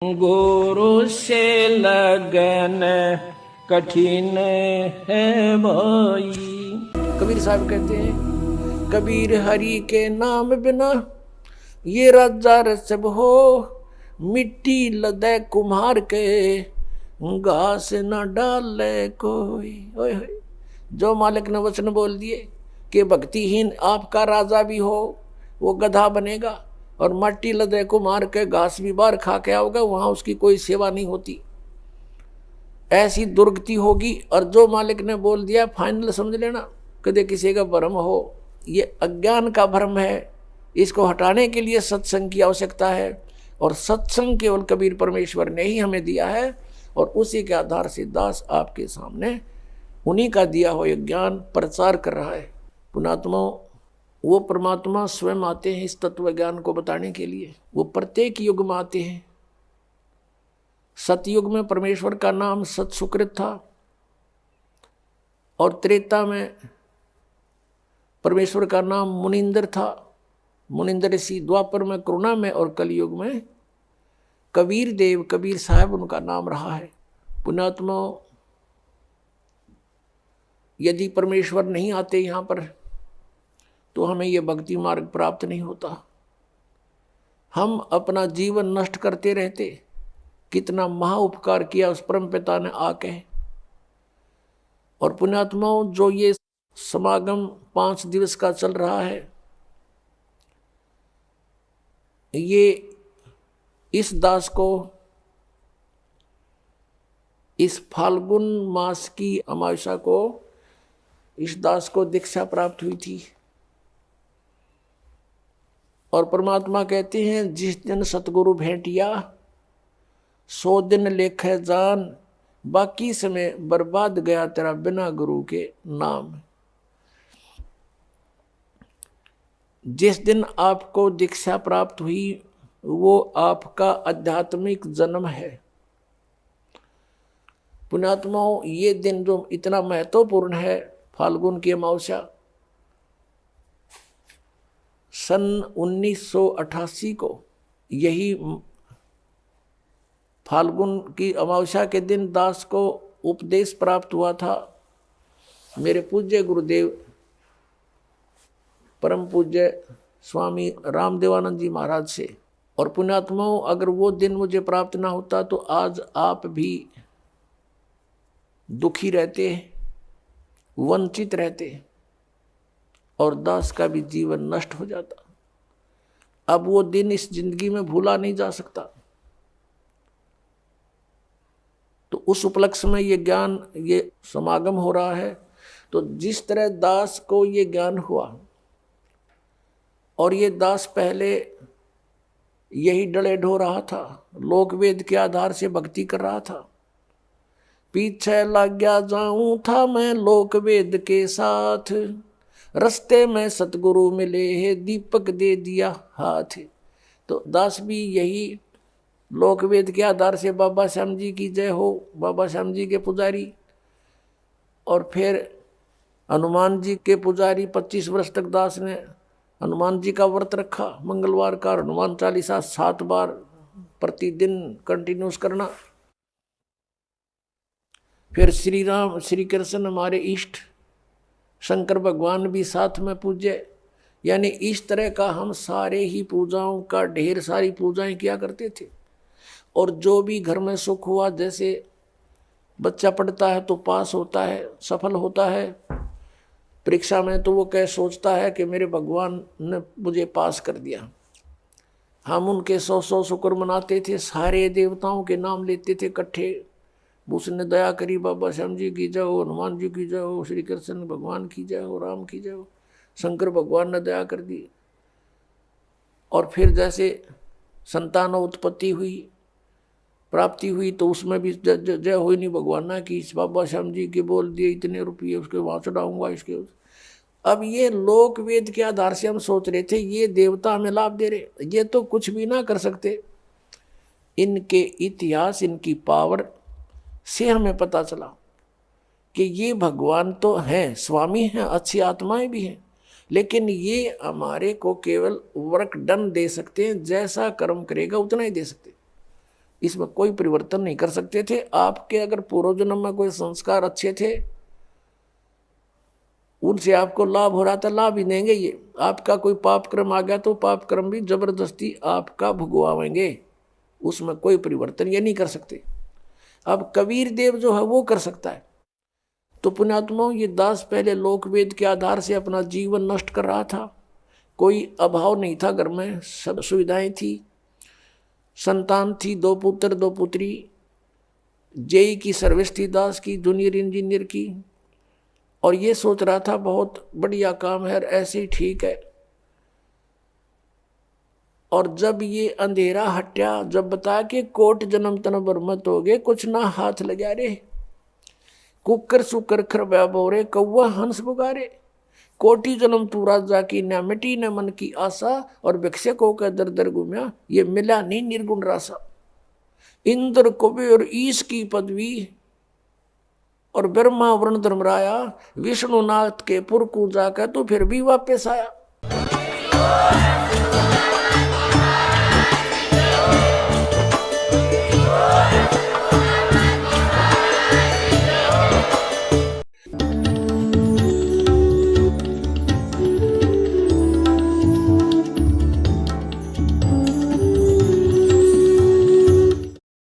गुरु से लगन कठिन है भाई। कबीर साहब कहते हैं, कबीर हरि के नाम बिना ये राजा रसब हो, मिट्टी लदे कुम्हार के घास न डाले कोई। ओए होए, जो मालिक ने वचन बोल दिए कि भक्तिहीन आपका राजा भी हो वो गधा बनेगा, और मट्टी लदे को मार के घास भी बार खा के आओगे, वहां उसकी कोई सेवा नहीं होती, ऐसी दुर्गति होगी। और जो मालिक ने बोल दिया फाइनल समझ लेना, कदे किसी का भ्रम हो, ये अज्ञान का भ्रम है, इसको हटाने के लिए सत्संग की आवश्यकता है। और सत्संग केवल कबीर परमेश्वर ने ही हमें दिया है, और उसी के आधार से दास आपके सामने उन्हीं का दिया हुआ ज्ञान प्रचार कर रहा है। पुणात्मा, वो परमात्मा स्वयं आते हैं इस तत्व ज्ञान को बताने के लिए। वो प्रत्येक युग में आते हैं। सतयुग में परमेश्वर का नाम सत सुकृत था, और त्रेता में परमेश्वर का नाम मुनिंदर था, मुनिंदर ऋषि। द्वापर में करुणा में, और कलयुग में कबीर देव, कबीर साहब उनका नाम रहा है। पुणात्मा, यदि परमेश्वर नहीं आते यहाँ पर तो हमें यह भक्ति मार्ग प्राप्त नहीं होता। हम अपना जीवन नष्ट करते रहते। कितना महा उपकार किया उस परम पिता ने आके। और पुण्यात्माओं, जो ये समागम 5 दिवस का चल रहा है, ये इस दास को इस फाल्गुन मास की अमावस्या को इस दास को दीक्षा प्राप्त हुई थी। और परमात्मा कहते हैं, जिस दिन सतगुरु भेंटिया 100 दिन लेखे जान, बाकी समय बर्बाद गया तेरा बिना गुरु के नाम। जिस दिन आपको दीक्षा प्राप्त हुई वो आपका आध्यात्मिक जन्म है। पुण्यात्माओं, ये दिन जो इतना महत्वपूर्ण है, फाल्गुन की अमावस्या, सन 1988 को यही फाल्गुन की अमावस्या के दिन दास को उपदेश प्राप्त हुआ था मेरे पूज्य गुरुदेव परम पूज्य स्वामी रामदेवानंद जी महाराज से। और पुण्यात्माओं, अगर वो दिन मुझे प्राप्त ना होता तो आज आप भी दुखी रहते, वंचित रहते, और दास का भी जीवन नष्ट हो जाता। अब वो दिन इस जिंदगी में भूला नहीं जा सकता। तो उस उपलक्ष्य में ये ज्ञान, ये समागम हो रहा है। तो जिस तरह दास को ये ज्ञान हुआ, और ये दास पहले यही डले ढो रहा था, लोक वेद के आधार से भक्ति कर रहा था। पीछे लग गया जाऊं था मैं लोक वेद के साथ, रस्ते में सतगुरु मिले है दीपक दे दिया हाथ। तो दास भी यही लोक वेद के आधार से बाबा श्याम जी की जय हो, बाबा श्याम जी के पुजारी, और फिर हनुमान जी के पुजारी। 25 वर्ष तक दास ने हनुमान जी का व्रत रखा। मंगलवार का हनुमान चालीसा 7 बार प्रतिदिन कंटिन्यूस करना। फिर श्री राम श्री कृष्ण हमारे इष्ट, शंकर भगवान भी साथ में पूज्य। यानी इस तरह का हम सारे ही पूजाओं का ढेर सारी पूजाएं किया करते थे। और जो भी घर में सुख हुआ, जैसे बच्चा पढ़ता है तो पास होता है, सफल होता है परीक्षा में, तो वो क्या सोचता है कि मेरे भगवान ने मुझे पास कर दिया। हम उनके 100 शुक्र मनाते थे, सारे देवताओं के नाम लेते थे इकट्ठे। उसने दया करी, बाबा श्याम जी की जय हो, हनुमान जी की जय हो, श्री कृष्ण भगवान की जय हो, राम की जय हो, शंकर भगवान ने दया कर दी। और फिर जैसे संतान उत्पत्ति हुई, प्राप्ति हुई, तो उसमें भी जय हुई नहीं भगवान ना की, बाबा श्याम जी के बोल दिए इतने रुपये उसके वहाँ चढ़ाऊंगा इसके। अब ये लोक वेद के आधार से हम सोच रहे थे ये देवता हमें लाभ दे रहे, ये तो कुछ भी ना कर सकते। इनके इतिहास, इनकी पावर से हमें पता चला कि ये भगवान तो हैं, स्वामी हैं, अच्छी आत्माएं भी हैं, लेकिन ये हमारे को केवल वर्क डन दे सकते हैं, जैसा कर्म करेगा उतना ही दे सकते। इसमें कोई परिवर्तन नहीं कर सकते थे। आपके अगर पूर्व जन्म में कोई संस्कार अच्छे थे, उनसे आपको लाभ हो रहा था, लाभ ही देंगे ये। आपका कोई पाप कर्म आ गया तो पाप कर्म भी जबरदस्ती आपका भुगवाएंगे, उसमें कोई परिवर्तन ये नहीं कर सकते। अब कबीर देव जो है वो कर सकता है। तो पुण्यात्माओं, ये दास पहले लोक वेद के आधार से अपना जीवन नष्ट कर रहा था। कोई अभाव नहीं था, घर में सब सुविधाएं थी, संतान थी, 2 पुत्र 2 पुत्री, जेई की सर्विस थी दास की, जूनियर इंजीनियर की, और ये सोच रहा था बहुत बढ़िया काम है, ऐसे ही ठीक है। और जब ये अंधेरा हट्या, जब बताया कि कोट जन्म तन बरमत हो गए, कुछ ना हाथ लगा रे, कुकर सुकर खरबा बोरे, कौवा हंस बुगारे, कोटि जन्म तू राजा की, न मिटी न मन की आशा, और भिक्षको का दर दर घूमया, ये मिला नहीं निर्गुण रासा। इंद्र कुबेर ईश की पदवी, और ब्रह्मा वरुण धर्मराया, विष्णुनाथ के पुर को जाकर तो फिर भी वापस आया।